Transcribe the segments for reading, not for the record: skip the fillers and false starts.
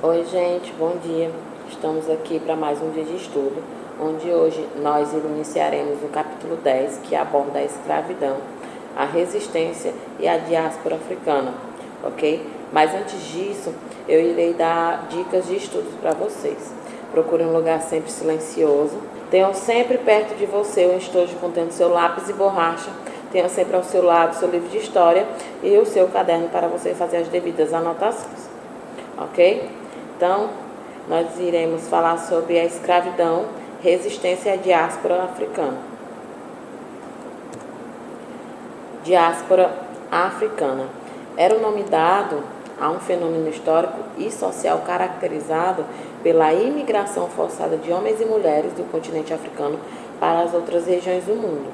Oi, gente, bom dia. Estamos aqui para mais um dia de estudo, onde hoje nós iniciaremos o capítulo 10, que aborda a escravidão, a resistência e a diáspora africana, ok? Mas antes disso, eu irei dar dicas de estudos para vocês. Procure um lugar sempre silencioso. Tenham sempre perto de você um estojo contendo seu lápis e borracha. Tenha sempre ao seu lado seu livro de história e o seu caderno para você fazer as devidas anotações, ok? Então, nós iremos falar sobre a escravidão, resistência à diáspora africana. Diáspora africana era o nome dado a um fenômeno histórico e social caracterizado pela imigração forçada de homens e mulheres do continente africano para as outras regiões do mundo.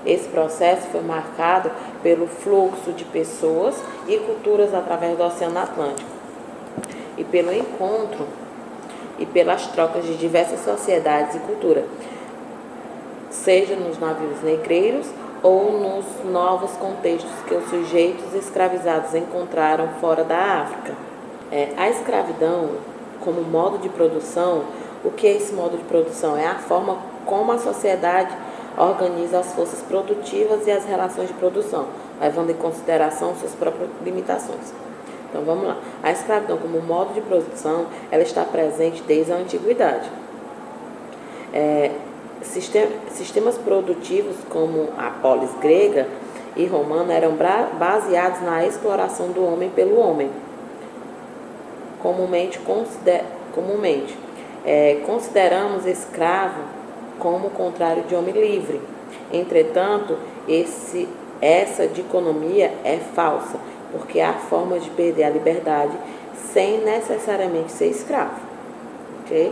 Esse processo foi marcado pelo fluxo de pessoas e culturas através do Oceano Atlântico e pelo encontro e pelas trocas de diversas sociedades e culturas, seja nos navios negreiros ou nos novos contextos que os sujeitos escravizados encontraram fora da África. A escravidão como modo de produção, o que é esse modo de produção? É a forma como a sociedade organiza as forças produtivas e as relações de produção, levando em consideração suas próprias limitações. Então vamos lá. A escravidão como modo de produção, ela está presente desde a antiguidade. Sistemas produtivos como a polis grega e romana eram baseados na exploração do homem pelo homem. Comumente consideramos escravo como o contrário de homem livre. Entretanto, essa dicotomia é falsa, porque há formas de perder a liberdade sem necessariamente ser escravo, ok?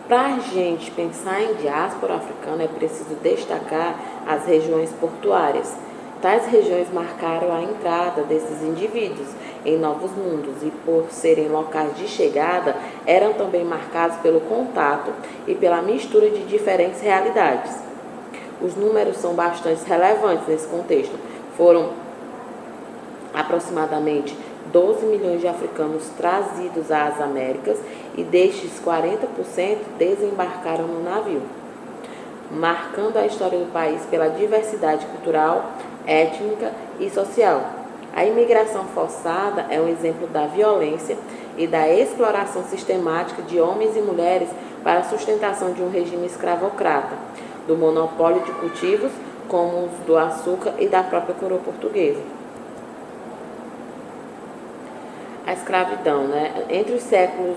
Para a gente pensar em diáspora africana, é preciso destacar as regiões portuárias. Tais regiões marcaram a entrada desses indivíduos em novos mundos e, por serem locais de chegada, eram também marcados pelo contato e pela mistura de diferentes realidades. Os números são bastante relevantes nesse contexto. Foram aproximadamente 12 milhões de africanos trazidos às Américas e destes 40% desembarcaram no navio, marcando a história do país pela diversidade cultural, étnica e social. A imigração forçada é um exemplo da violência e da exploração sistemática de homens e mulheres para a sustentação de um regime escravocrata, do monopólio de cultivos como os do açúcar e da própria coroa portuguesa. A escravidão, entre os séculos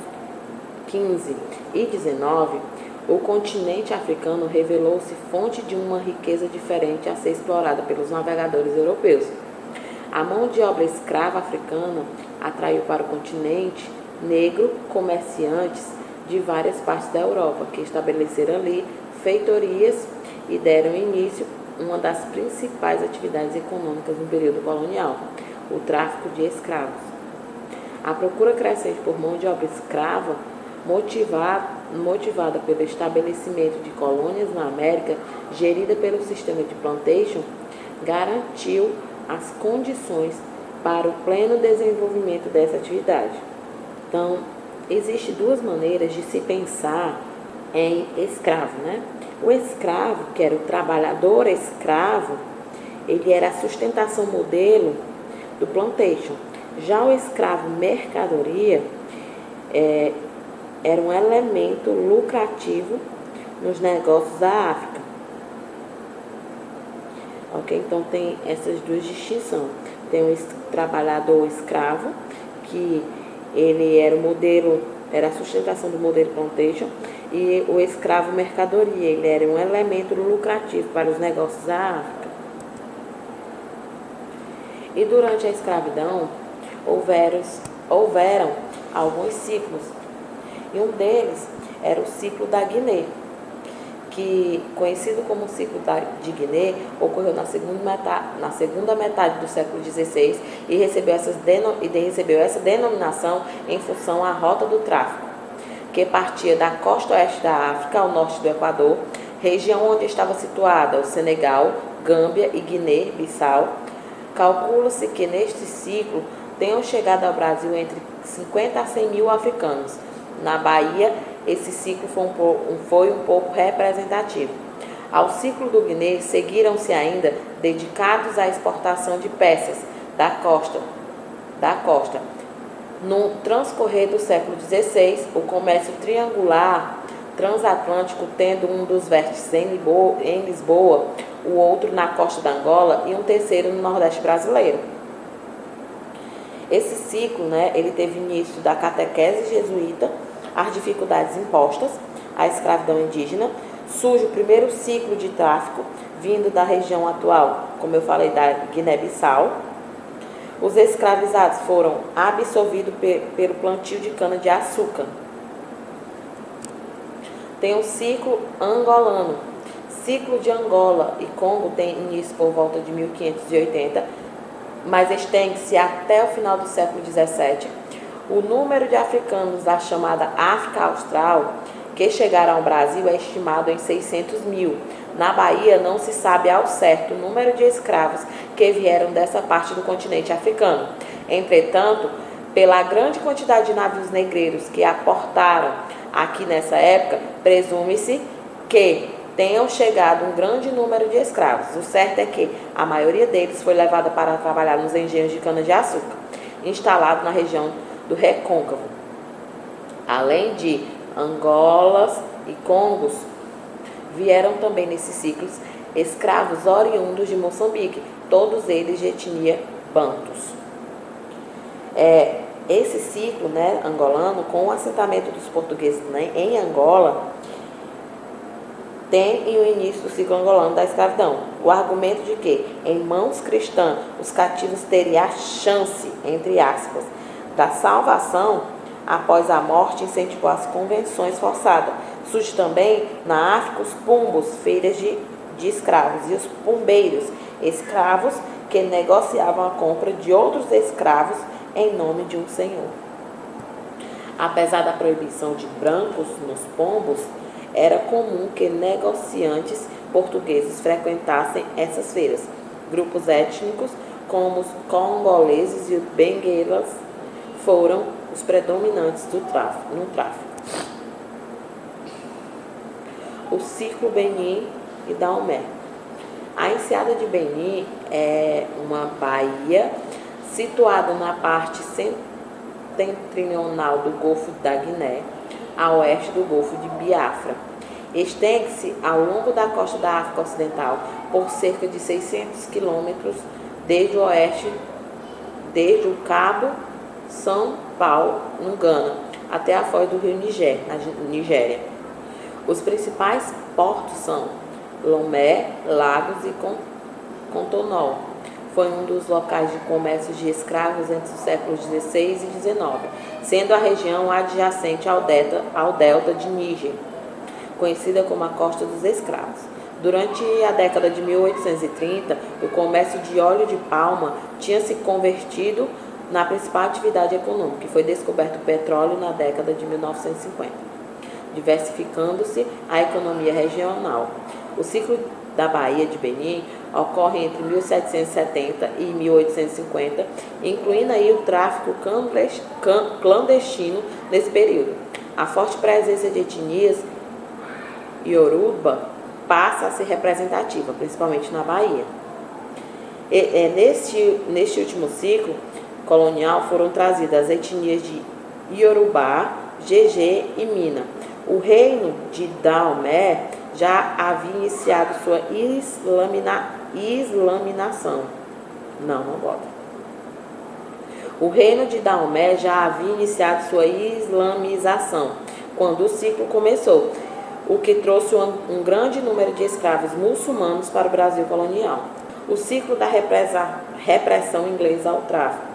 XV e XIX, o continente africano revelou-se fonte de uma riqueza diferente a ser explorada pelos navegadores europeus. A mão de obra escrava africana atraiu para o continente negro comerciantes de várias partes da Europa, que estabeleceram ali feitorias e deram início a uma das principais atividades econômicas no período colonial, o tráfico de escravos. A procura crescente por mão de obra escrava, motivada pelo estabelecimento de colônias na América, gerida pelo sistema de plantation, garantiu as condições para o pleno desenvolvimento dessa atividade. Então, existem duas maneiras de se pensar em escravo, O escravo, que era o trabalhador escravo, ele era a sustentação modelo do plantation. Já o escravo mercadoria era um elemento lucrativo nos negócios da África. Ok? Então tem essas duas distinções. Tem o trabalhador escravo, que ele era o modelo, era a sustentação do modelo plantation, e o escravo mercadoria, ele era um elemento lucrativo para os negócios da África. E durante a escravidão, houveram alguns ciclos, e um deles era o ciclo da Guiné, que, conhecido como ciclo de Guiné, ocorreu na segunda metade do século XVI e recebeu essa denominação em função à rota do tráfico, que partia da costa oeste da África ao norte do Equador, região onde estava situada o Senegal, Gâmbia e Guiné-Bissau. Calcula-se que neste ciclo tenham chegado ao Brasil entre 50 a 100 mil africanos. Na Bahia, esse ciclo foi um pouco representativo. Ao ciclo do Guiné, seguiram-se ainda dedicados à exportação de peças da costa. No transcorrer do século XVI, o comércio triangular transatlântico, tendo um dos vértices em Lisboa, o outro na costa da Angola e um terceiro no Nordeste brasileiro. Esse ciclo, ele teve início da catequese jesuíta, as dificuldades impostas, a escravidão indígena, surge o primeiro ciclo de tráfico vindo da região atual, como eu falei, da Guiné-Bissau. Os escravizados foram absorvidos pelo plantio de cana-de-açúcar. Tem o ciclo angolano. Ciclo de Angola e Congo tem início por volta de 1580, mas estende-se até o final do século XVII. O número de africanos da chamada África Austral que chegaram ao Brasil é estimado em 600 mil. Na Bahia não se sabe ao certo o número de escravos que vieram dessa parte do continente africano. Entretanto, pela grande quantidade de navios negreiros que aportaram aqui nessa época, presume-se que tenham chegado um grande número de escravos. O certo é que a maioria deles foi levada para trabalhar nos engenhos de cana-de-açúcar, instalado na região do Recôncavo. Além de Angolas e Congos, vieram também nesses ciclos escravos oriundos de Moçambique, todos eles de etnia bantus. Esse ciclo, angolano, com o assentamento dos portugueses em Angola, tem o início do ciclo angolano da escravidão. O argumento de que, em mãos cristãs, os cativos teriam a chance, entre aspas, da salvação após a morte, incentivou as convenções forçadas. Surge também na África os pumbos, feiras de escravos, e os pumbeiros, escravos que negociavam a compra de outros escravos em nome de um senhor. Apesar da proibição de brancos nos pombos, era comum que negociantes portugueses frequentassem essas feiras. Grupos étnicos como os congoleses e os benguelas foram os predominantes no tráfico. O ciclo Benin e Daomé. A enseada de Benin é uma baía situada na parte setentrional do Golfo da Guiné, a oeste do Golfo de Biafra. Estende-se ao longo da costa da África Ocidental por cerca de 600 quilômetros desde o oeste, desde o Cabo São Paulo, no Ghana, até a foz do rio Níger, na Nigéria. Os principais portos são Lomé, Lagos e Cotonou. Foi um dos locais de comércio de escravos entre os séculos XVI e XIX, sendo a região adjacente ao delta de Níger, conhecida como a Costa dos Escravos. Durante a década de 1830, o comércio de óleo de palma tinha se convertido na principal atividade econômica, e foi descoberto o petróleo na década de 1950, diversificando-se a economia regional. O ciclo da Baía de Benin ocorre entre 1770 e 1850, incluindo aí o tráfico clandestino nesse período. A forte presença de etnias Yoruba passa a ser representativa, principalmente na Bahia. Neste último ciclo colonial foram trazidas as etnias de Yorubá, Gegé e Mina. O reino de Daomé já havia iniciado sua islamização. Não bota. O reino de Daomé já havia iniciado sua islamização quando o ciclo começou, o que trouxe um grande número de escravos muçulmanos para o Brasil colonial. O ciclo da repressão inglesa ao tráfico.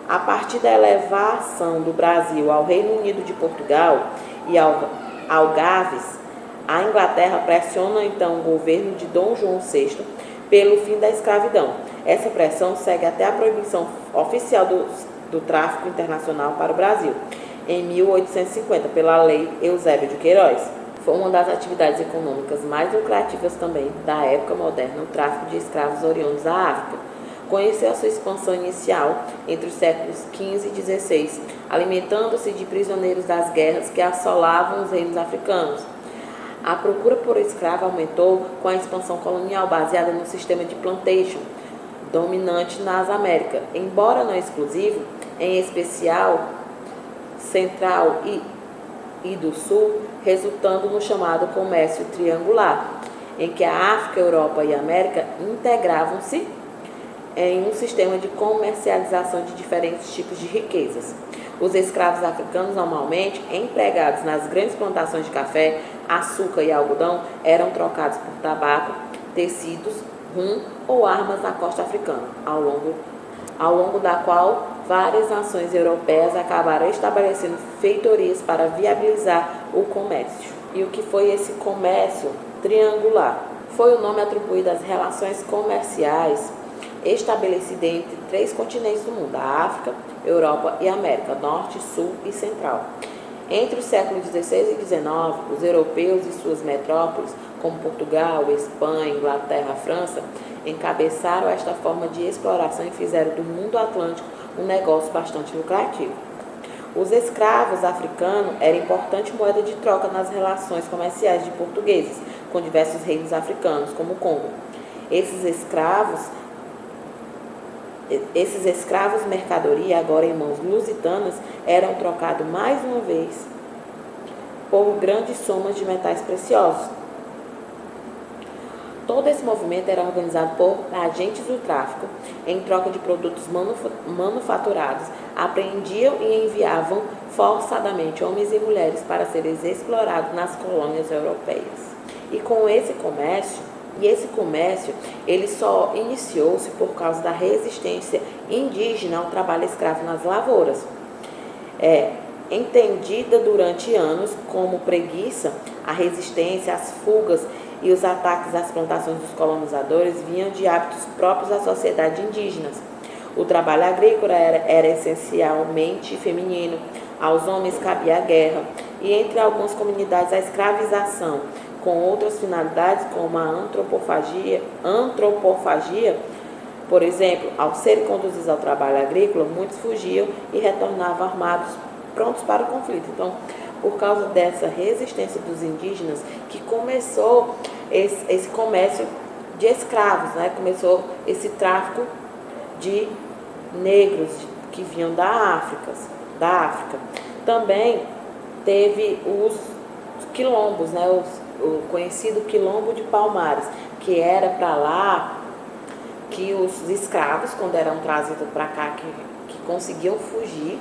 A partir da elevação do Brasil ao Reino Unido de Portugal e Algarves, a Inglaterra pressiona então o governo de Dom João VI pelo fim da escravidão. Essa pressão segue até a proibição oficial do tráfico internacional para o Brasil, em 1850, pela Lei Eusébio de Queiroz. Foi uma das atividades econômicas mais lucrativas também da época moderna, o tráfico de escravos oriundos da África. conheceu a sua expansão inicial entre os séculos XV e XVI, alimentando-se de prisioneiros das guerras que assolavam os reinos africanos. A procura por escravo aumentou com a expansão colonial baseada no sistema de plantation, dominante nas Américas, embora não exclusivo, em especial central e do sul, resultando no chamado comércio triangular, em que a África, Europa e América integravam-se em um sistema de comercialização de diferentes tipos de riquezas. Os escravos africanos, normalmente empregados nas grandes plantações de café, açúcar e algodão, eram trocados por tabaco, tecidos, rum ou armas na costa africana, ao longo da qual várias nações europeias acabaram estabelecendo feitorias para viabilizar o comércio. E o que foi esse comércio triangular? Foi o nome atribuído às relações comerciais estabelecidas entre 3 continentes do mundo, a África, Europa e América, Norte, Sul e Central. Entre os séculos XVI e XIX, os europeus e suas metrópoles, como Portugal, Espanha, Inglaterra, França, encabeçaram esta forma de exploração e fizeram do mundo atlântico um negócio bastante lucrativo. Os escravos africanos eram importante moeda de troca nas relações comerciais de portugueses com diversos reinos africanos, como o Congo. Esses escravos mercadoria, agora em mãos lusitanas, eram trocados mais uma vez por grandes somas de metais preciosos. Todo esse movimento era organizado por agentes do tráfico, em troca de produtos manufaturados, apreendiam e enviavam forçadamente homens e mulheres para serem explorados nas colônias europeias. E com esse comércio, ele só iniciou-se por causa da resistência indígena ao trabalho escravo nas lavouras. Entendida durante anos como preguiça, a resistência, as fugas e os ataques às plantações dos colonizadores vinham de hábitos próprios da sociedade indígenas. O trabalho agrícola era essencialmente feminino, aos homens cabia a guerra, e entre algumas comunidades a escravização, com outras finalidades como a antropofagia. Por exemplo, ao serem conduzidos ao trabalho agrícola, muitos fugiam e retornavam armados, prontos para o conflito. Então, por causa dessa resistência dos indígenas, que começou esse comércio de escravos, né? Começou esse tráfico de negros que vinham da África. Também teve os quilombos, né? O conhecido quilombo de Palmares, que era para lá que os escravos, quando eram trazidos para cá, que conseguiam fugir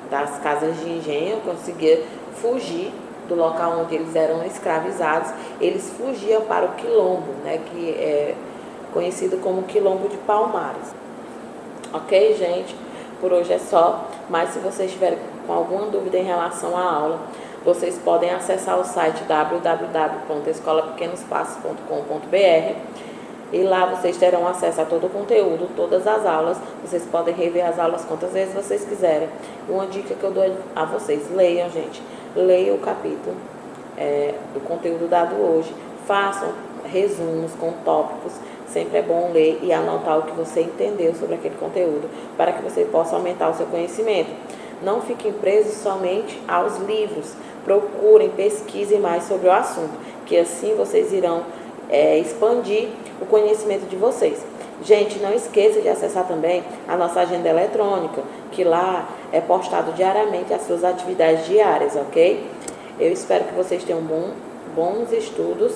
das casas de engenho, conseguiam fugir do local onde eles eram escravizados, eles fugiam para o quilombo, né, que é conhecido como quilombo de Palmares. Ok, gente? Por hoje é só, mas se vocês tiverem com alguma dúvida em relação à aula, vocês podem acessar o site www.escolapequenospassos.com.br e lá vocês terão acesso a todo o conteúdo, todas as aulas. Vocês podem rever as aulas quantas vezes vocês quiserem. Uma dica que eu dou a vocês: leiam, gente. Leiam o capítulo do conteúdo dado hoje. Façam resumos com tópicos. Sempre é bom ler e anotar o que você entendeu sobre aquele conteúdo, para que você possa aumentar o seu conhecimento. Não fiquem presos somente aos livros. Procurem, pesquisem mais sobre o assunto, que assim vocês irão expandir o conhecimento de vocês. Gente, não esqueça de acessar também a nossa agenda eletrônica, que lá é postado diariamente as suas atividades diárias, ok? Eu espero que vocês tenham bons estudos